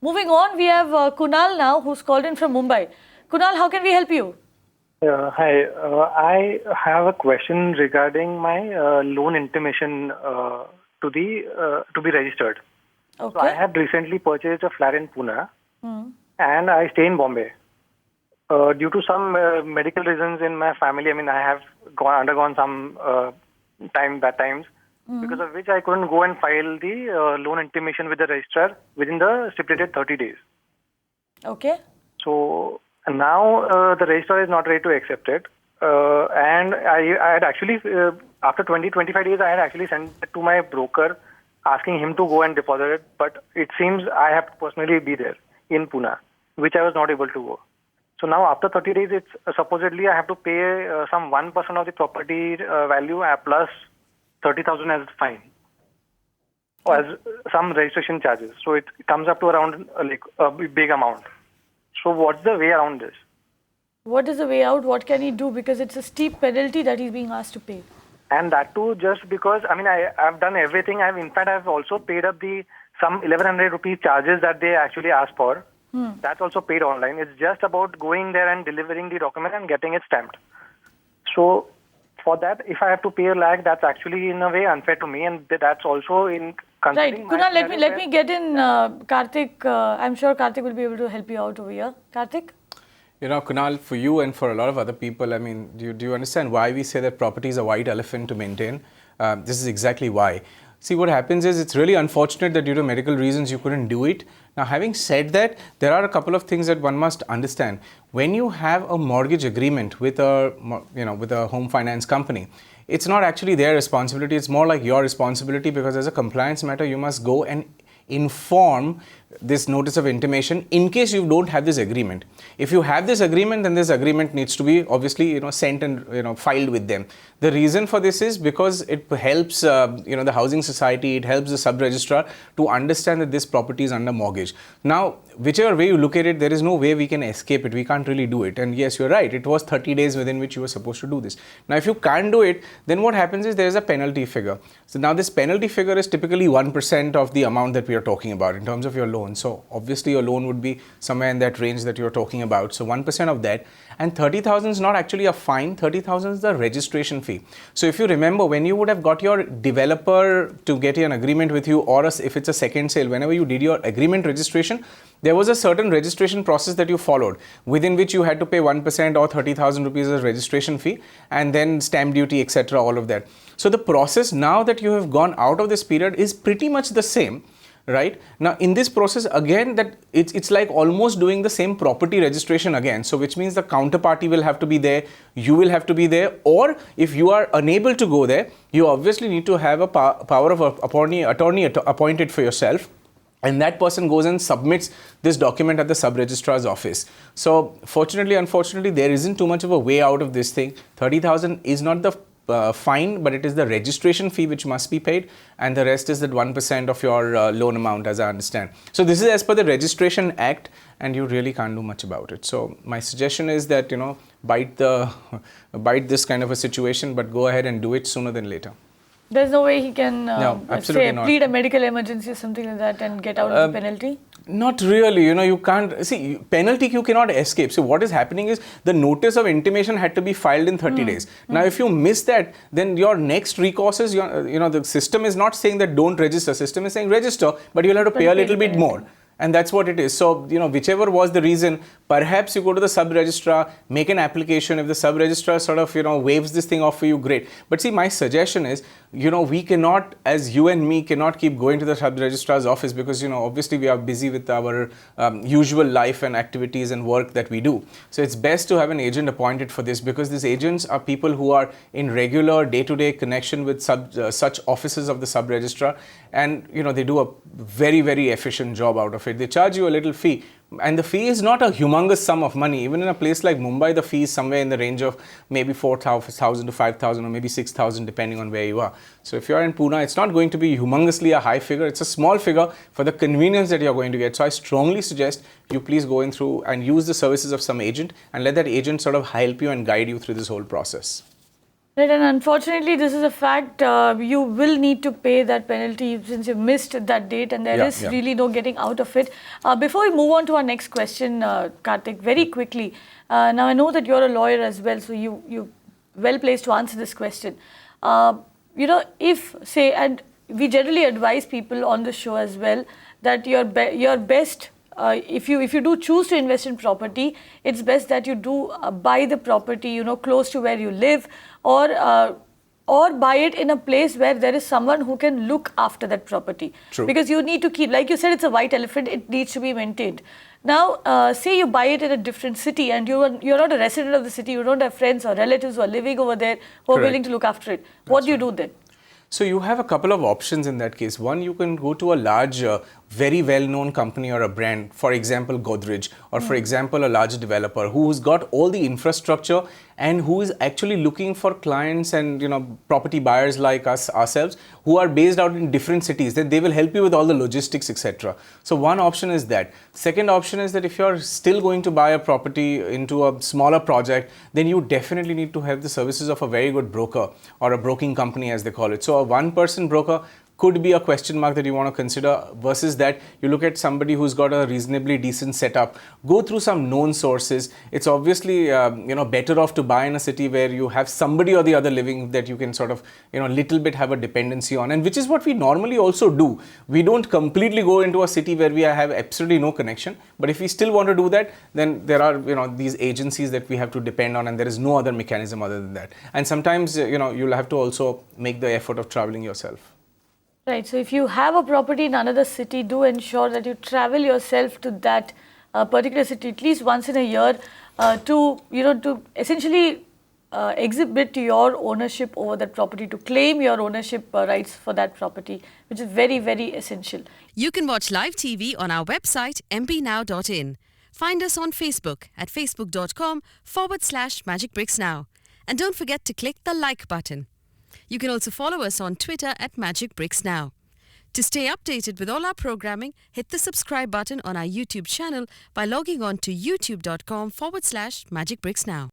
Moving on, we have Kunal now, who's called in from Mumbai. Kunal, how can we help you? Hi. I have a question regarding my loan intimation to be registered. Okay. So I had recently purchased a flat in Pune, and I stay in Bombay. Due to some medical reasons in my family, I mean, I have undergone some bad times, because of which I couldn't go and file the loan intimation with the registrar within the stipulated 30 days. Okay. So now the registrar is not ready to accept it. And I had actually, after 25 days, I had actually sent it to my broker asking him to go and deposit it. But it seems I have to personally be there in Pune, which I was not able to go. So now after 30 days, it's supposedly I have to pay some 1% of the property value plus 30,000 as fine, or as some registration charges. So it comes up to around like a big amount. So what's the way around this? What is the way out? What can he do? Because it's a steep penalty that he's being asked to pay. And that too, just because, I mean, I've done everything. I've also paid up some 1,100 rupees charges that they actually asked for. That's also paid online. It's just about going there and delivering the document and getting it stamped. So for that, if I have to pay a lakh, that's actually in a way unfair to me, and that's also in considering. Right, Kunal, let me get in Kartik. I'm sure Kartik will be able to help you out over here. Kartik? You know, Kunal, for you and for a lot of other people, I mean, do you understand why we say that property is a white elephant to maintain? This is exactly why. See, what happens is it's really unfortunate that due to medical reasons you couldn't do it. Now, having said that, there are a couple of things that one must understand. When you have a mortgage agreement with a home finance company, it's not actually their responsibility. It's more like your responsibility, because as a compliance matter, you must go and inform this notice of intimation in case you don't have this agreement. If you have this agreement, then this agreement needs to be obviously sent and filed with them. The reason for this is because it helps the housing society, it helps the sub-registrar to understand that this property is under mortgage. Now, whichever way you look at it, there is no way we can escape it. We can't really do it. And yes, you're right, it was 30 days within which you were supposed to do this. Now, if you can't do it, then what happens is there is a penalty figure. So now this penalty figure is typically 1% of the amount that we are talking about in terms of your loan. So obviously your loan would be somewhere in that range that you're talking about. So 1% of that, and 30,000 is not actually a fine. 30,000 is the registration fee. So if you remember, when you would have got your developer to get an agreement with you, or if it's a second sale, whenever you did your agreement registration, there was a certain registration process that you followed, within which you had to pay 1% or 30,000 rupees as registration fee, and then stamp duty, etc., all of that. So the process now that you have gone out of this period is pretty much the same. Right now, in this process again, that it's like almost doing the same property registration again. So which means the counterparty will have to be there, you will have to be there, or if you are unable to go there, you obviously need to have a power of attorney appointed for yourself. And that person goes and submits this document at the sub-registrar's office. So fortunately, unfortunately, there isn't too much of a way out of this thing. 30,000 is not the fine, but it is the registration fee which must be paid, and the rest is that 1% of your loan amount, as I understand. So this is as per the Registration Act, and you really can't do much about it. So my suggestion is that, bite this kind of a situation, but go ahead and do it sooner than later. There's no way he can plead a medical emergency or something like that and get out of the penalty? Not really, you can't, see, penalty you cannot escape. So what is happening is the notice of intimation had to be filed in 30 days. Now, if you miss that, then your next recourse is, the system is not saying that don't register, system is saying register, but you'll have to pay a little bit more. And that's what it is. So, whichever was the reason, perhaps you go to the sub-registrar, make an application. If the sub-registrar sort of, waives this thing off for you, great. But see, my suggestion is, we cannot, as you and me, cannot keep going to the sub-registrar's office because, obviously we are busy with our usual life and activities and work that we do. So it's best to have an agent appointed for this, because these agents are people who are in regular day-to-day connection with such offices of the sub-registrar, and, they do a very, very efficient job out of it. They charge you a little fee, and the fee is not a humongous sum of money. Even in a place like Mumbai, the fee is somewhere in the range of maybe 4,000 to 5,000 or maybe 6,000 depending on where you are. So if you're in Pune, it's not going to be humongously a high figure. It's a small figure for the convenience that you're going to get. So I strongly suggest you please go in through and use the services of some agent and let that agent sort of help you and guide you through this whole process. Right, and unfortunately, this is a fact. You will need to pay that penalty since you missed that date, and there is really no getting out of it. Before we move on to our next question, Kartik, very quickly. Now, I know that you're a lawyer as well, so you well placed to answer this question. If say, and we generally advise people on the show as well that your best. If you do choose to invest in property, it's best that you do buy the property, close to where you live, or buy it in a place where there is someone who can look after that property. True. Because you need to keep, like you said, it's a white elephant. It needs to be maintained. Now, say you buy it in a different city, and you're not a resident of the city. You don't have friends or relatives who are living over there who are willing to look after it. What do you do then? So you have a couple of options in that case. One, you can go to a large, very well-known company or a brand, for example, Godrej, or for example, a large developer who's got all the infrastructure and who is actually looking for clients and property buyers like ourselves who are based out in different cities. Then they will help you with all the logistics, etc. So one option is that. Second option is that if you're still going to buy a property into a smaller project, then you definitely need to have the services of a very good broker or a broking company, as they call it. So a one-person broker could be a question mark that you want to consider, versus that you look at somebody who's got a reasonably decent setup, go through some known sources. It's obviously better off to buy in a city where you have somebody or the other living that you can sort of little bit have a dependency on, and which is what we normally also do. We don't completely go into a city where we have absolutely no connection, but if we still want to do that, then there are these agencies that we have to depend on, and there is no other mechanism other than that. And sometimes you'll have to also make the effort of traveling yourself. Right. So if you have a property in another city, do ensure that you travel yourself to that particular city at least once in a year to essentially exhibit your ownership over that property, to claim your ownership rights for that property, which is very, very essential. You can watch live TV on our website mpnow.in. Find us on Facebook at facebook.com/magicbricksnow. And don't forget to click the like button. You can also follow us on Twitter at magicbricksnow. To stay updated with all our programming, hit the subscribe button on our YouTube channel by logging on to youtube.com/magicbricksnow.